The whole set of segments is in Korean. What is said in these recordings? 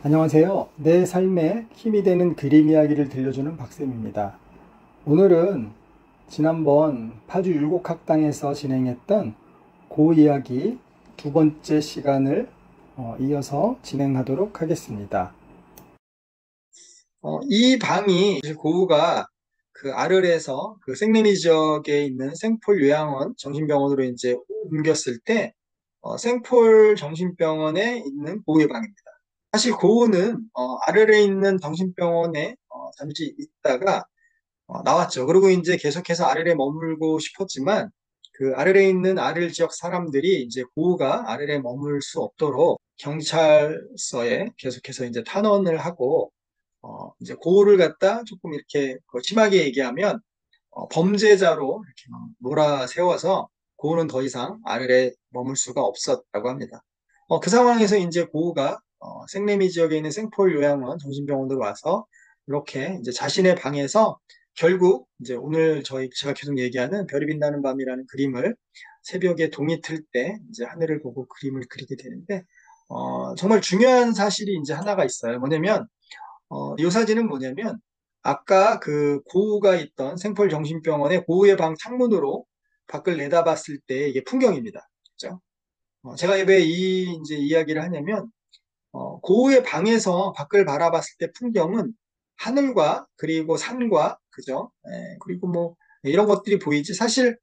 안녕하세요. 내 삶에 힘이 되는 그림 이야기를 들려주는 박쌤입니다. 오늘은 지난번 파주 율곡학당에서 진행했던 고 이야기 두 번째 시간을 이어서 진행하도록 하겠습니다. 이 방이 고우가 그 아르레에서 그 생리니 지역에 있는 생폴 요양원 정신병원으로 이제 옮겼을 때 생폴 정신병원에 있는 고우의 방입니다. 사실 고우는 아르레에 있는 정신병원에 잠시 있다가 나왔죠. 그리고 이제 계속해서 아르레에 머물고 싶었지만 그 아르레에 있는 아르 지역 사람들이 이제 고우가 아르레에 머물 수 없도록 경찰서에 계속해서 이제 탄원을 하고 이제 고우를 갖다 조금 이렇게 심하게 얘기하면 범죄자로 이렇게 막 몰아세워서 고우는 더 이상 아르레에 머물 수가 없었다고 합니다. 그 상황에서 이제 고우가 생레미 지역에 있는 생폴 요양원 정신병원으로 와서 이렇게 이제 자신의 방에서 결국 이제 오늘 제가 계속 얘기하는 별이 빛나는 밤이라는 그림을 새벽에 동이 틀 때 이제 하늘을 보고 그림을 그리게 되는데 정말 중요한 사실이 이제 하나가 있어요. 뭐냐면 이 사진은 뭐냐면 아까 그 고우가 있던 생펄 정신병원의 고우의 방 창문으로 밖을 내다봤을 때 이게 풍경입니다. 그죠? 제가 왜 이제 이야기를 하냐면 고우의 방에서 밖을 바라봤을 때 풍경은 하늘과 그리고 산과 그죠? 그리고 뭐 이런 것들이 보이지 사실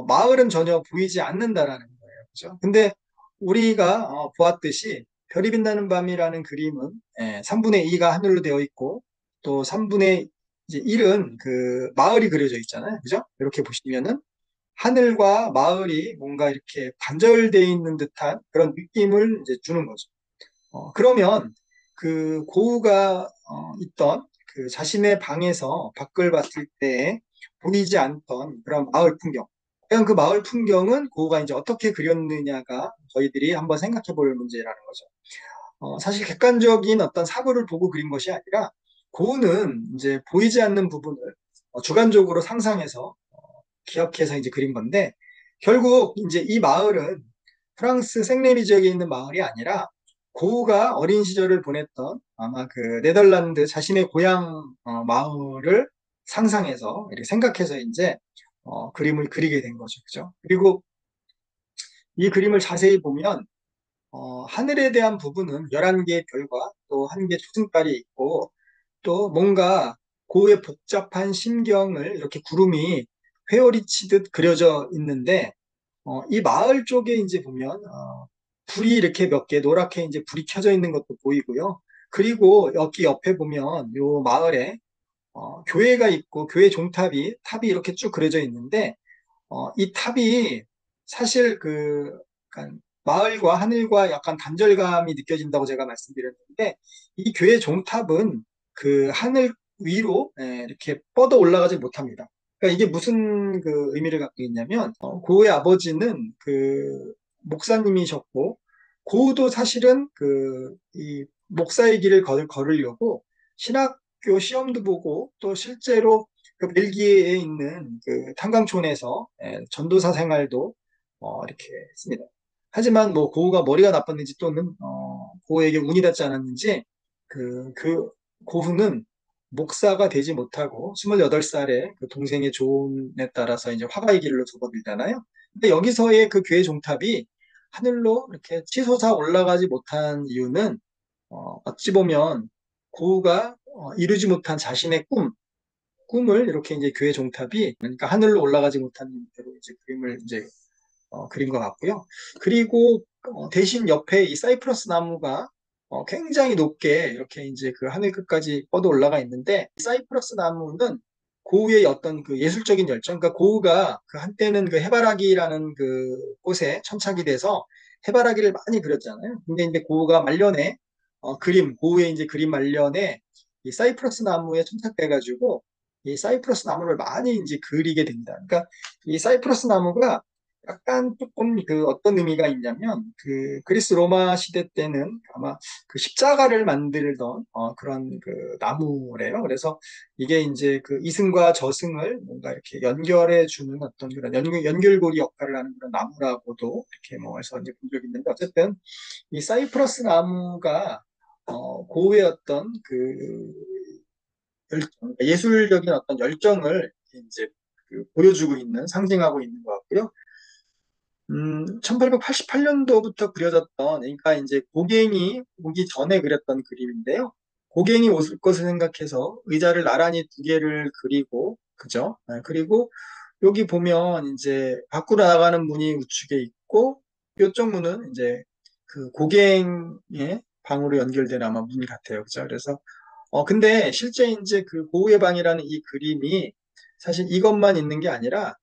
마을은 전혀 보이지 않는다라는 거예요. 그죠? 근데 우리가 보았듯이 별이 빛나는 밤이라는 그림은 3분의 2가 하늘로 되어 있고 또 3분의 이제 1은 그 마을이 그려져 있잖아요. 그죠? 이렇게 보시면은 하늘과 마을이 뭔가 이렇게 단절되어 있는 듯한 그런 느낌을 이제 주는 거죠. 그러면 그 고우가 있던 그 자신의 방에서 밖을 봤을 때 보이지 않던 그런 마을 풍경. 과연 그 마을 풍경은 고우가 이제 어떻게 그렸느냐가 저희들이 한번 생각해 볼 문제라는 거죠. 사실 객관적인 어떤 사고를 보고 그린 것이 아니라 고우는 이제 보이지 않는 부분을 주관적으로 상상해서 기억해서 이제 그린 건데 결국 이제 이 마을은 프랑스 생레미 지역에 있는 마을이 아니라 고우가 어린 시절을 보냈던 아마 그 네덜란드 자신의 고향 마을을 상상해서 이렇게 생각해서 이제 그림을 그리게 된 거죠. 그죠? 그리고 이 그림을 자세히 보면 하늘에 대한 부분은 11개의 별과 또 1개 초승달이 있고 또 뭔가 고우의 복잡한 심경을 이렇게 구름이 회오리치듯 그려져 있는데 이 마을 쪽에 이제 보면 불이 이렇게 몇 개 노랗게 이제 불이 켜져 있는 것도 보이고요. 그리고 여기 옆에 보면 요 마을에 교회가 있고 교회 종탑이 탑이 이렇게 쭉 그려져 있는데 이 탑이 사실 그 약간 마을과 하늘과 약간 단절감이 느껴진다고 제가 말씀드렸는데 이 교회 종탑은 그 하늘 위로 이렇게 뻗어 올라가지 못합니다. 그러니까 이게 무슨 그 의미를 갖고 있냐면 고우의 아버지는 그 목사님이셨고 고우도 사실은 그 이 목사의 길을 걸으려고 신학교 시험도 보고 또 실제로 그 벨기에에 있는 그 탄광촌에서 전도사 생활도 이렇게 했습니다. 하지만 뭐 고우가 머리가 나빴는지 또는 고우에게 운이 닿지 않았는지 그 고우는 목사가 되지 못하고 28살에 그 동생의 조언에 따라서 이제 화가의 길로 접어들잖아요. 근데 여기서의 그 교회 종탑이 하늘로 이렇게 치솟아 올라가지 못한 이유는 어찌 보면 고우가 이루지 못한 자신의 꿈을 이렇게 이제 교회 종탑이 그러니까 하늘로 올라가지 못한 형태로 이제 그림을 이제 그린 것 같고요. 그리고 대신 옆에 이 사이프러스 나무가 굉장히 높게 이렇게 이제 그 하늘 끝까지 뻗어 올라가 있는데 이 사이프러스 나무는 고우의 어떤 그 예술적인 열정, 그러니까 고우가 그 한때는 그 해바라기라는 그 꽃에 천착이 돼서 해바라기를 많이 그렸잖아요. 근데 이제 고우가 말년에 고우의 이제 그림 말년에 이 사이프러스 나무에 천착돼가지고 이 사이프러스 나무를 많이 이제 그리게 됩니다. 그러니까 이 사이프러스 나무가 약간 조금 그 어떤 의미가 있냐면 그 그리스 로마 시대 때는 아마 그 십자가를 만들던 그런 그 나무래요. 그래서 이게 이제 그 이승과 저승을 뭔가 이렇게 연결해 주는 어떤 그런 연결고리 역할을 하는 그런 나무라고도 이렇게 뭐 해서 이제 본 적이 있는데 어쨌든 이 사이프러스 나무가 고우의 어떤 그 열정, 예술적인 어떤 열정을 이제 보여주고 있는, 상징하고 있는 것 같고요. 1888년도부터 그려졌던, 그러니까 이제 고갱이 오기 전에 그렸던 그림인데요. 고갱이 오실 것을 생각해서 의자를 나란히 두 개를 그리고, 그죠? 그리고 여기 보면 이제 밖으로 나가는 문이 우측에 있고, 이쪽 문은 이제 그 고갱의 방으로 연결된 아마 문 같아요. 그죠? 그래서 근데 실제 이제 그 고우의 방이라는 이 그림이 사실 이것만 있는 게 아니라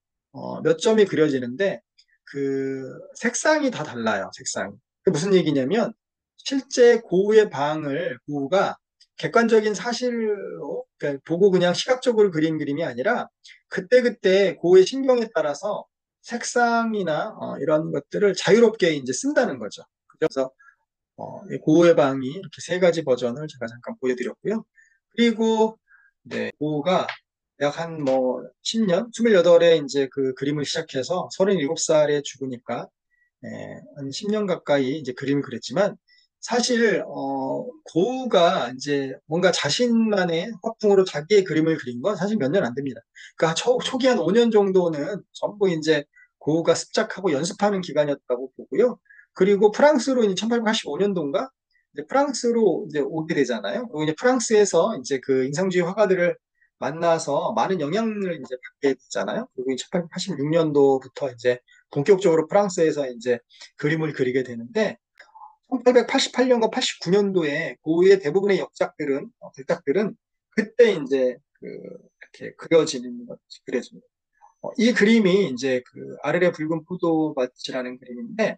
몇 점이 그려지는데 그 색상이 다 달라요. 색상이. 그게 무슨 얘기냐면 실제 고우의 방을 고우가 객관적인 사실로 그러니까 보고 그냥 시각적으로 그린 그림이 아니라 그때그때 고우의 신경에 따라서 색상이나 이런 것들을 자유롭게 이제 쓴다는 거죠. 그래서 이 고우의 방이 이렇게 세 가지 버전을 제가 잠깐 보여드렸고요. 그리고 네, 고우가 약 한 뭐 10년, 28에 이제 그 그림을 시작해서 37살에 죽으니까 한 10년 가까이 이제 그림을 그렸지만 사실 고우가 이제 뭔가 자신만의 화풍으로 자기의 그림을 그린 건 사실 몇 년 안 됩니다. 그러니까 초기 한 5년 정도는 전부 이제 고우가 습작하고 연습하는 기간이었다고 보고요. 그리고 프랑스로 이제 1885년도인가 이제 프랑스로 이제 오게 되잖아요. 그리고 이제 프랑스에서 이제 그 인상주의 화가들을 만나서 많은 영향을 이제 받게 되잖아요. 그리고 1886년도부터 이제 본격적으로 프랑스에서 이제 그림을 그리게 되는데 1888년과 89년도에 고흐의 대부분의 역작들은 글작들은 그때 이제 이렇게 그려집니다. 이 그림이 이제 그 아르레 붉은 포도밭이라는 그림인데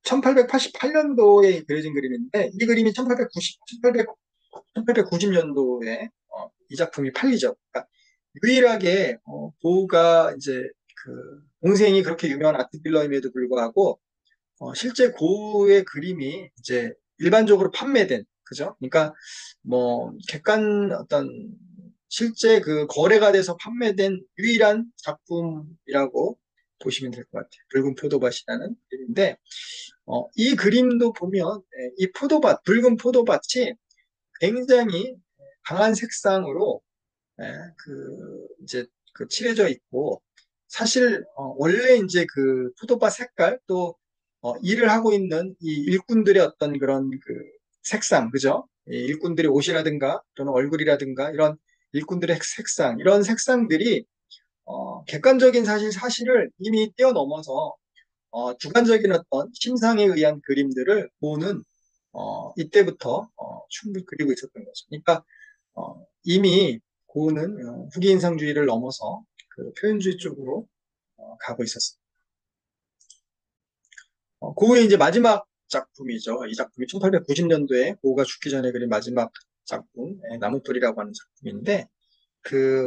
1888년도에 그려진 그림인데 이 그림이 1890년도에 이 작품이 팔리죠. 그러니까 유일하게 고흐가 이제 그 동생이 그렇게 유명한 아트딜러임에도 불구하고 실제 고흐의 그림이 이제 일반적으로 판매된 그죠? 그러니까 뭐 객관 어떤 실제 그 거래가 돼서 판매된 유일한 작품이라고 보시면 될 것 같아요. 붉은 포도밭이라는 그림인데 이 그림도 보면 이 포도밭, 붉은 포도밭이 굉장히 강한 색상으로 이제 그 칠해져 있고 사실 원래 이제 그 포도밭 색깔 또 일을 하고 있는 이 일꾼들의 어떤 그런 그 색상 그죠? 이 일꾼들의 옷이라든가 또는 얼굴이라든가 이런 일꾼들의 색상 이런 색상들이 객관적인 사실을 이미 뛰어넘어서 주관적인 어떤 심상에 의한 그림들을 보는 이때부터 충분히 그리고 있었던 거죠. 그러니까 이미 고흐는 후기 인상주의를 넘어서 그 표현주의 쪽으로 가고 있었습니다. 고흐의 이제 마지막 작품이죠. 이 작품이 1890년도에 고흐가 죽기 전에 그린 마지막 작품, 나무뿌리라고 하는 작품인데,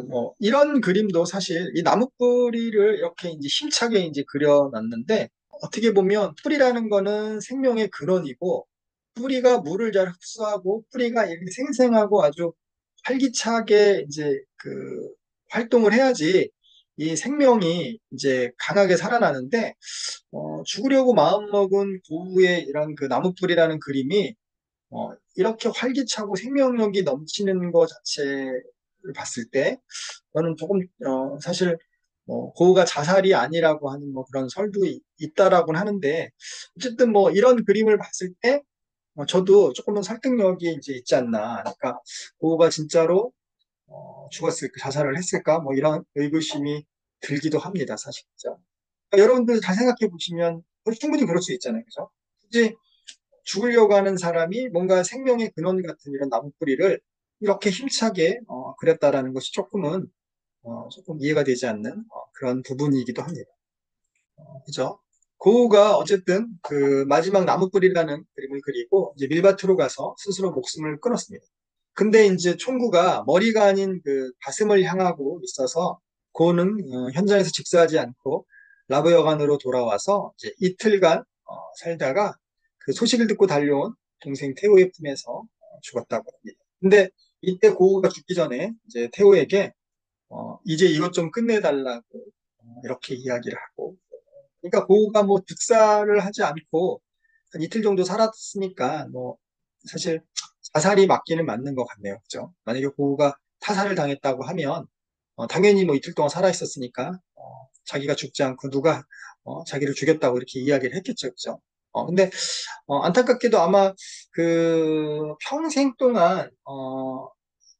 뭐, 이런 그림도 사실 이 나무뿌리를 이렇게 이제 힘차게 이제 그려놨는데, 어떻게 보면 뿌리라는 거는 생명의 근원이고, 뿌리가 물을 잘 흡수하고, 뿌리가 이렇게 생생하고 아주 활기차게 이제 그 활동을 해야지 이 생명이 이제 강하게 살아나는데, 죽으려고 마음먹은 고흐의 이런 그 나무뿌리라는 그림이 이렇게 활기차고 생명력이 넘치는 것 자체를 봤을 때 저는 조금 사실 고흐가 자살이 아니라고 하는 뭐 그런 설도 있다라고는 하는데 어쨌든 뭐 이런 그림을 봤을 때 저도 조금은 설득력이 이제 있지 않나. 그러니까 고흐가 진짜로 죽었을까, 자살을 했을까, 뭐 이런 의구심이 들기도 합니다, 사실. 그죠? 그러니까 여러분들 잘 생각해 보시면 충분히 그럴 수 있잖아요, 그죠? 굳이 죽으려고 하는 사람이 뭔가 생명의 근원 같은 이런 나무뿌리를 이렇게 힘차게 그렸다라는 것이 조금 이해가 되지 않는 그런 부분이기도 합니다. 그죠? 고우가 어쨌든 그 마지막 나무뿌리라는 그림을 그리고 이제 밀밭으로 가서 스스로 목숨을 끊었습니다. 근데 이제 총구가 머리가 아닌 그 가슴을 향하고 있어서 고우는 현장에서 직사하지 않고 라브 여관으로 돌아와서 이제 이틀간 살다가 그 소식을 듣고 달려온 동생 테오의 품에서 죽었다고 합니다. 근데 이때 고우가 죽기 전에 이제 테오에게 이제 이것 좀 끝내달라고 이렇게 이야기를 하고 그러니까 고우가 뭐 즉사를 하지 않고 한 이틀 정도 살았으니까 뭐 사실 자살이 맞기는 맞는 것 같네요. 그죠? 만약에 고우가 타살을 당했다고 하면 당연히 뭐 이틀 동안 살아 있었으니까 자기가 죽지 않고 누가 자기를 죽였다고 이렇게 이야기를 했겠죠. 그죠? 근데 안타깝게도 아마 그 평생 동안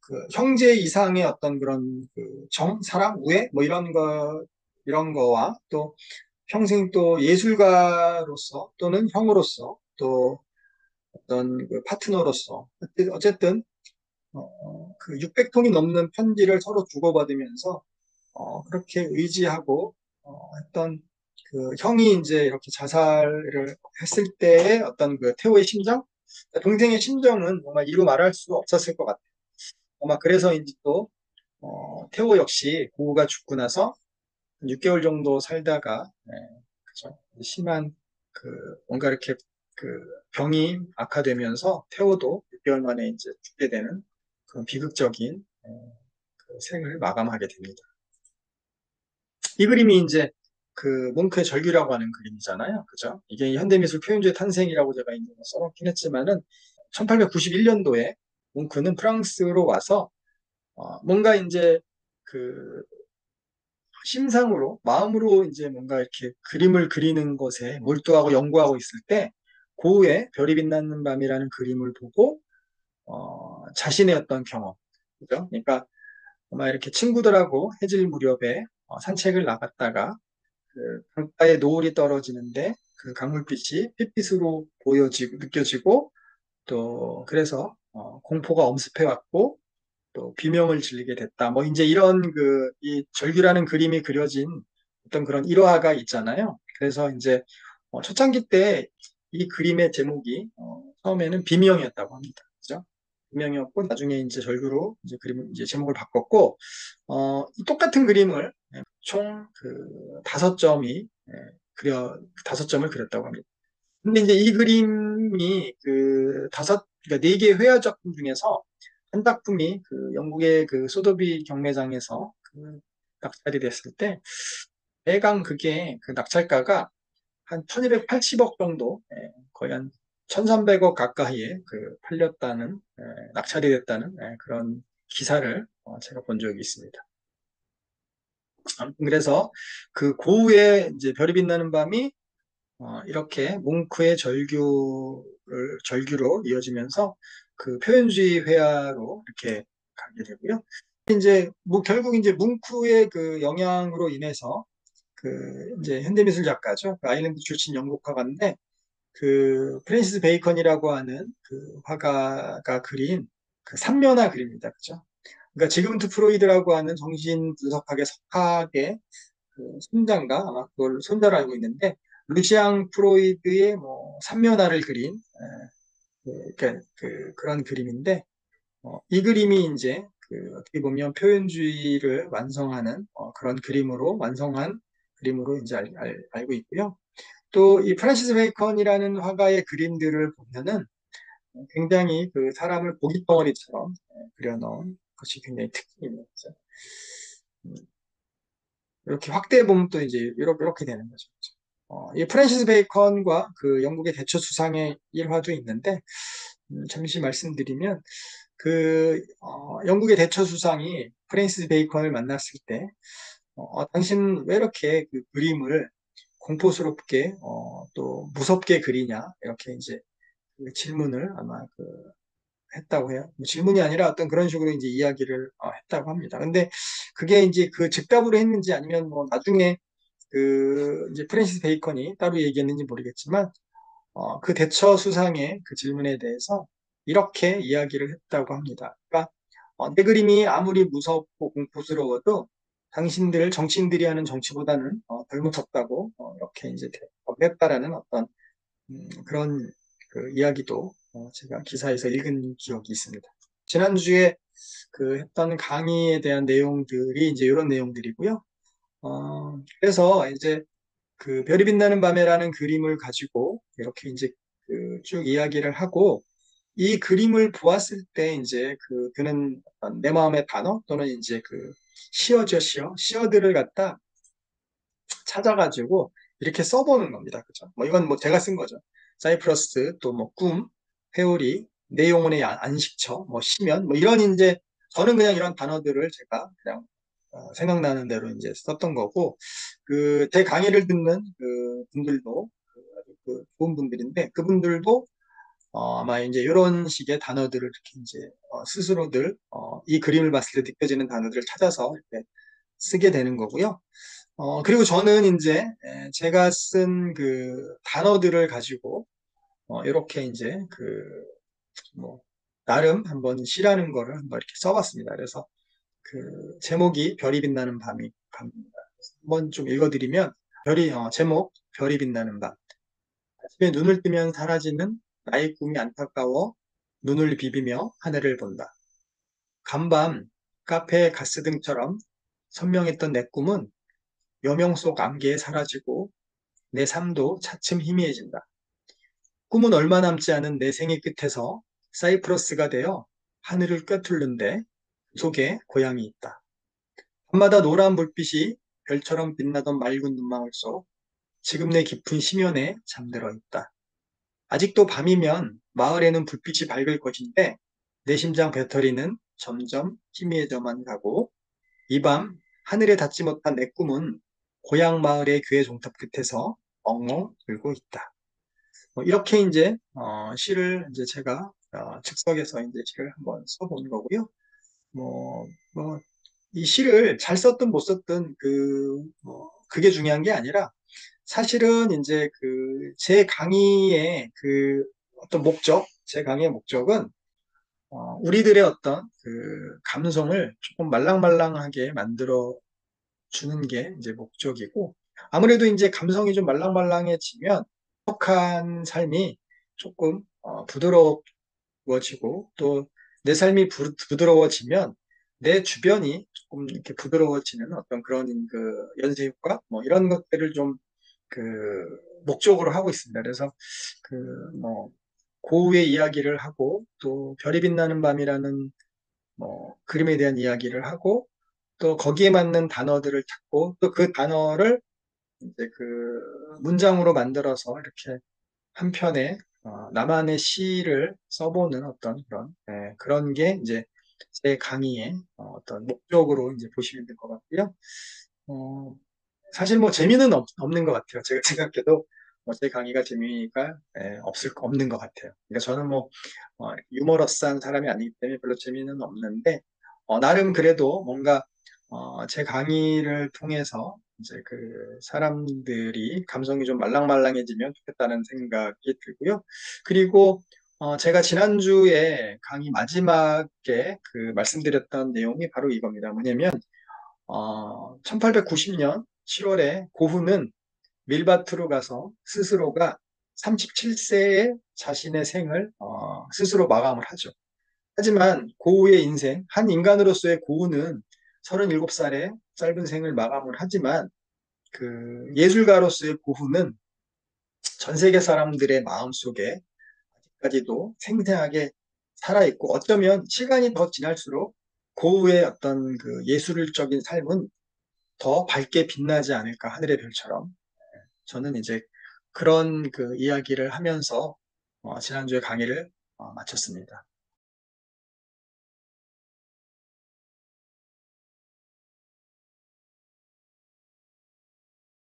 그 형제 이상의 어떤 그런 그 사랑, 우애 뭐 이런 거와 또 평생 또 예술가로서 또는 형으로서 또 어떤 그 파트너로서 어쨌든 그 600통이 넘는 편지를 서로 주고받으면서 그렇게 의지하고 했던 그 형이 이제 이렇게 자살을 했을 때의 어떤 그 태호의 심정, 동생의 심정은 정말 이루 말할 수 없었을 것 같아요. 아마 그래서인지 또 태호 역시 고우가 죽고 나서 6개월 정도 살다가 그죠? 심한 그 뭔가 이렇게 그 병이 악화되면서 태호도 6개월 만에 이제 죽게 되는 그런 비극적인 그 생을 마감하게 됩니다. 이 그림이 이제 그 뭉크의 절규라고 하는 그림이잖아요. 그죠? 이게 현대미술 표현주의 탄생이라고 제가 이제 써놓긴 했지만은 1891년도에 뭉크는 프랑스로 와서 뭔가 이제 그 심상으로 마음으로 이제 뭔가 이렇게 그림을 그리는 것에 몰두하고 연구하고 있을 때 고흐의 별이 빛나는 밤이라는 그림을 보고 자신의 어떤 경험, 그죠? 그러니까 아마 이렇게 친구들하고 해질 무렵에 산책을 나갔다가 그 강가에 노을이 떨어지는데 그 강물빛이 핏빛으로 보여지고 느껴지고 또 그래서 공포가 엄습해 왔고 또 비명을 지르게 됐다. 뭐 이제 이런 그 이 절규라는 그림이 그려진 어떤 그런 일화가 있잖아요. 그래서 이제 초창기 때 이 그림의 제목이 처음에는 비명이었다고 합니다. 그죠? 비명이었고 나중에 이제 절규로 이제 그림 이제 제목을 바꿨고 이 똑같은 그림을 총 그 5점이 다섯 점을 그렸다고 합니다. 근데 이제 이 그림이 그러니까 4개의 회화 작품 중에서 한 작품이 그 영국의 그 소더비 경매장에서 그 낙찰이 됐을 때 대강 그게 그 낙찰가가 한 1280억 정도, 거의 한 1300억 가까이에 그 팔렸다는, 낙찰이 됐다는 그런 기사를 제가 본 적이 있습니다. 아무튼 그래서 그 고흐의 이제 별이 빛나는 밤이 이렇게 뭉크의 절규로 이어지면서 그 표현주의 회화로 이렇게 가게 되고요. 이제 뭐 결국 이제 뭉크의 그 영향으로 인해서 그 이제 현대미술 작가죠. 그 아일랜드 출신 영국 화가인데 그 프랜시스 베이컨이라고 하는 그 화가가 그린 그 삼면화 그림입니다. 그죠? 그러니까 지금트 프로이드라고 하는 정신 분석학의 석학의 그 손자인가 아마 그걸 손자로 알고 있는데 루시앙 프로이드의 뭐 삼면화를 그린 그런 그림인데 이 그림이 이제 그 어떻게 보면 표현주의를 완성하는 그런 그림으로 완성한 그림으로 이제 알고 있고요. 또 이 프란시스 베이컨이라는 화가의 그림들을 보면은 굉장히 그 사람을 고깃덩어리처럼 그려놓은 것이 굉장히 특징입니다. 음, 이렇게 확대해 보면 또 이제 이렇게 되는 거죠. 이 프랜시스 베이컨과 그 영국의 대처 수상의 일화도 있는데 잠시 말씀드리면 영국의 대처 수상이 프랜시스 베이컨을 만났을 때 당신 왜 이렇게 그 그림을 공포스럽게 또 무섭게 그리냐 이렇게 이제 그 질문을 아마 했다고 해요. 뭐 질문이 아니라 어떤 그런 식으로 이제 이야기를 했다고 합니다. 근데 그게 이제 그 즉답으로 했는지 아니면 뭐 나중에 그 이제 프랜시스 베이컨이 따로 얘기했는지 모르겠지만 그 대처 수상의 그 질문에 대해서 이렇게 이야기를 했다고 합니다. 그러니까 내 그림이 아무리 무섭고 공포스러워도 당신들 정치인들이 하는 정치보다는 덜 무섭다고 이렇게 이제 대답을 했다라는 어떤 그런 그 이야기도 제가 기사에서 읽은 기억이 있습니다. 지난주에 그 했던 강의에 대한 내용들이 이제 이런 내용들이고요. 그래서 이제 그 별이 빛나는 밤에라는 그림을 가지고 이렇게 이제 그쭉 이야기를 하고 이 그림을 보았을 때 이제 그는 어떤 내 마음의 단어 또는 이제 시어들을 갖다 찾아가지고 이렇게 써보는 겁니다. 그죠? 뭐 이건 뭐 제가 쓴 거죠. 사이프러스 또 뭐 꿈, 회오리 내용원의 안식처, 뭐 시면, 뭐 이런 이제 저는 그냥 이런 단어들을 제가 그냥 생각나는 대로 이제 썼던 거고 그 제 강의를 듣는 그 분들도 아주 좋은 분들인데 그분들도 아마 이제 이런 식의 단어들을 이렇게 이제 스스로들 이 그림을 봤을 때 느껴지는 단어들을 찾아서 이렇게 쓰게 되는 거고요. 그리고 저는 이제 제가 쓴 그 단어들을 가지고 이렇게 이제 뭐 나름 한번 시라는 거를 한번 이렇게 써봤습니다. 그래서 그 제목이 별이 빛나는 밤입니다. 한번 좀 읽어드리면 제목 별이 빛나는 밤. 아침에 눈을 뜨면 사라지는 나의 꿈이 안타까워 눈을 비비며 하늘을 본다. 간밤 카페 가스등처럼 선명했던 내 꿈은 여명 속 안개에 사라지고 내 삶도 차츰 희미해진다. 꿈은 얼마 남지 않은 내 생의 끝에서 사이프러스가 되어 하늘을 꿰뚫는데 그 속에 고향이 있다. 밤마다 노란 불빛이 별처럼 빛나던 맑은 눈망울 속 지금 내 깊은 심연에 잠들어 있다. 아직도 밤이면 마을에는 불빛이 밝을 것인데 내 심장 배터리는 점점 희미해져만 가고 이 밤 하늘에 닿지 못한 내 꿈은 고향 마을의 교회 종탑 끝에서 엉엉 울고 있다. 이렇게 이제 시를 이제 제가 즉석에서 이제 시를 한번 써본 거고요. 뭐, 뭐, 이 시를 잘 썼든 못 썼든 그게 중요한 게 아니라 사실은 이제 제 강의의 어떤 제 강의의 목적은 우리들의 어떤 감성을 조금 말랑말랑하게 만들어 주는 게 이제 목적이고 아무래도 이제 감성이 좀 말랑말랑해지면 행복한 삶이 조금 부드러워지고 또 내 삶이 부드러워지면 내 주변이 조금 이렇게 부드러워지는 어떤 그런 연쇄 효과 뭐 이런 것들을 좀 그 목적으로 하고 있습니다. 그래서 뭐 고우의 이야기를 하고 또 별이 빛나는 밤이라는 뭐 그림에 대한 이야기를 하고 또 거기에 맞는 단어들을 찾고 또 그 단어를 이제 문장으로 만들어서 이렇게 한 편의 나만의 시를 써보는 어떤 그런 게 이제 제 강의의 어떤 목적으로 이제 보시면 될 것 같고요. 어, 사실 뭐 재미는 없는 것 같아요. 제가 생각해도 제 강의가 재미가 없는 것 같아요. 그러니까 저는 뭐 유머러스한 사람이 아니기 때문에 별로 재미는 없는데 나름 그래도 뭔가 제 강의를 통해서 이제 사람들이 감성이 좀 말랑말랑해지면 좋겠다는 생각이 들고요. 그리고 제가 지난주에 강의 마지막에 말씀드렸던 내용이 바로 이겁니다. 뭐냐면 1890년 7월에 고흐는 밀바트로 가서 스스로가 37세에 자신의 생을 스스로 마감을 하죠. 하지만 고흐의 인생, 한 인간으로서의 고흐는 37살에 짧은 생을 마감을 하지만 예술가로서의 고흐는 전 세계 사람들의 마음속에 아직까지도 생생하게 살아있고 어쩌면 시간이 더 지날수록 고흐의 어떤 예술적인 삶은 더 밝게 빛나지 않을까 하늘의 별처럼 저는 이제 그런 이야기를 하면서 지난주에 강의를 마쳤습니다.